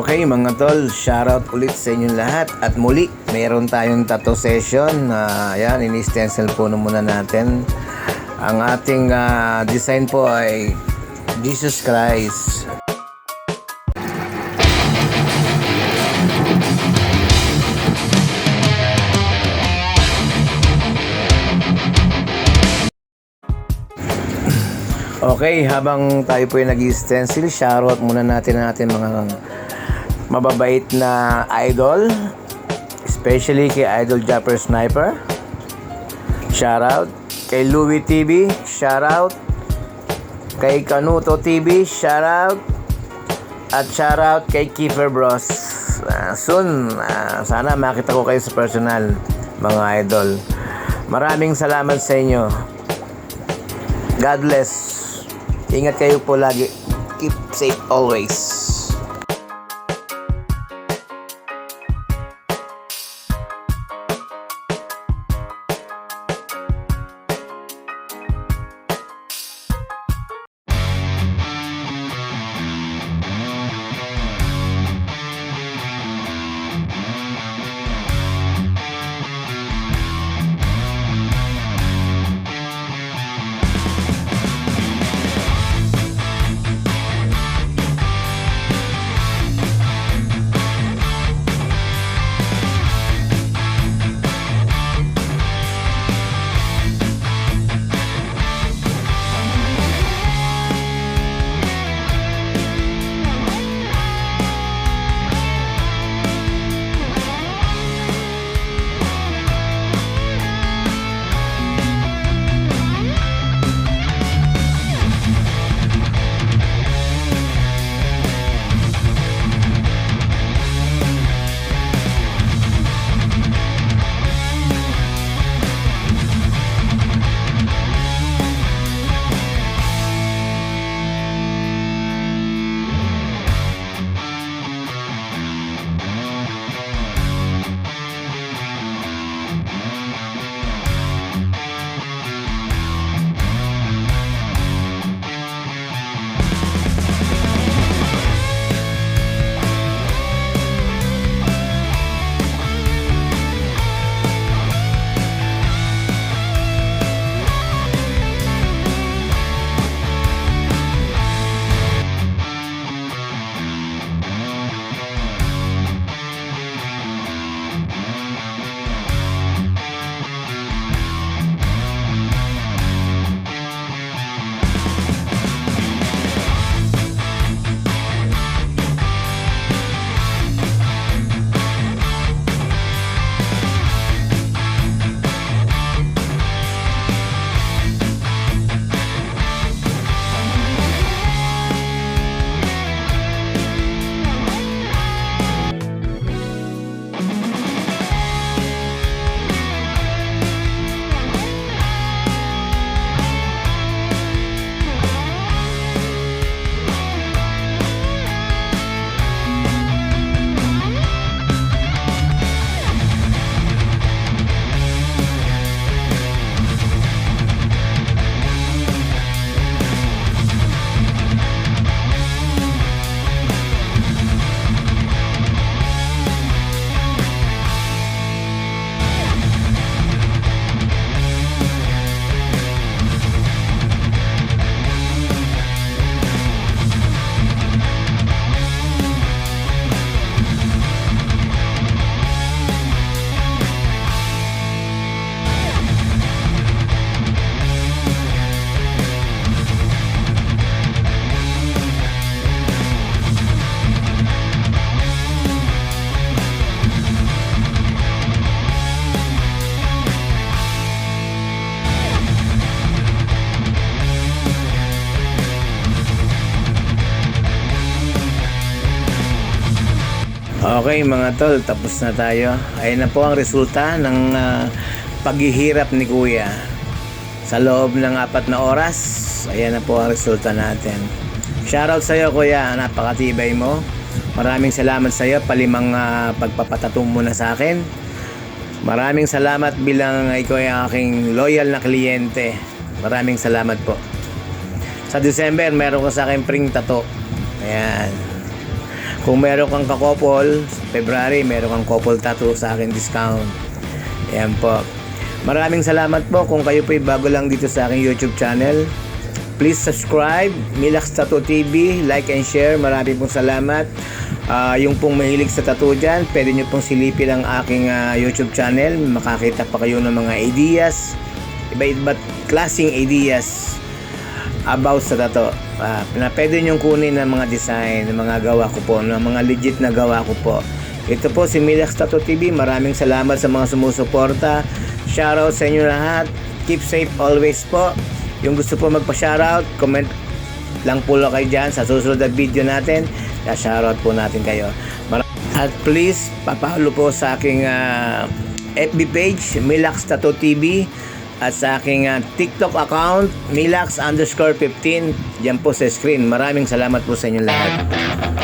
Okay mga tol, shoutout ulit sa inyong lahat. At muli, mayroon tayong tattoo session. Ayan, ini-stencil po muna natin. Ang ating design po ay Jesus Christ. Okay, habang tayo po yung nag-stencil, shoutout muna natin ang ating mga mababait na idol, especially kay Idol Japper Sniper. Shoutout kay Louie TV, shoutout kay Kanuto TV, shoutout at shoutout kay Kiefer Bros. Soon, sana makita ko kayo sa personal, mga idol. Maraming salamat sa inyo. God bless. Ingat kayo po lagi. Keep safe always. Okay mga tol, tapos na tayo. Ayan na po ang resulta ng paghihirap ni Kuya. Sa loob ng 4 na oras, ayan na po ang resulta natin. Shoutout sa iyo Kuya, napakatibay mo. Maraming salamat sa iyo, palimang pagpapatatum mo na sa akin. Maraming salamat bilang ikaw ay aking loyal na kliyente. Maraming salamat po. Sa December, meron ko sa akin pring tattoo. Ayan. Kung meron kang kakopol, February, meron kang couple tattoo sa akin discount. Ayan po. Maraming salamat po kung kayo po'y bago lang dito sa aking YouTube channel. Please subscribe, Milax Tattoo TV, like and share. Maraming pong salamat. Yung pong mahilig sa tattoo dyan, pwede nyo pong silipin ang aking YouTube channel. Makakita pa kayo ng mga ideas, iba-iba't klaseng ideas about sa tattoo. Na pwede nyo kunin ng mga design, ng mga gawa ko po, ng mga legit na gawa ko po. Ito po si Milax Tattoo TV. Maraming salamat sa mga sumusuporta. Shoutout sa inyo lahat. Keep safe always po. Yung gusto po magpa-shoutout, comment lang po kayo dyan sa susunod na video natin. Shoutout po natin kayo. At please, papalo po sa aking FB page, Milax Tattoo TV. At sa aking TikTok account, Milax_15. Diyan po sa screen. Maraming salamat po sa inyo lahat.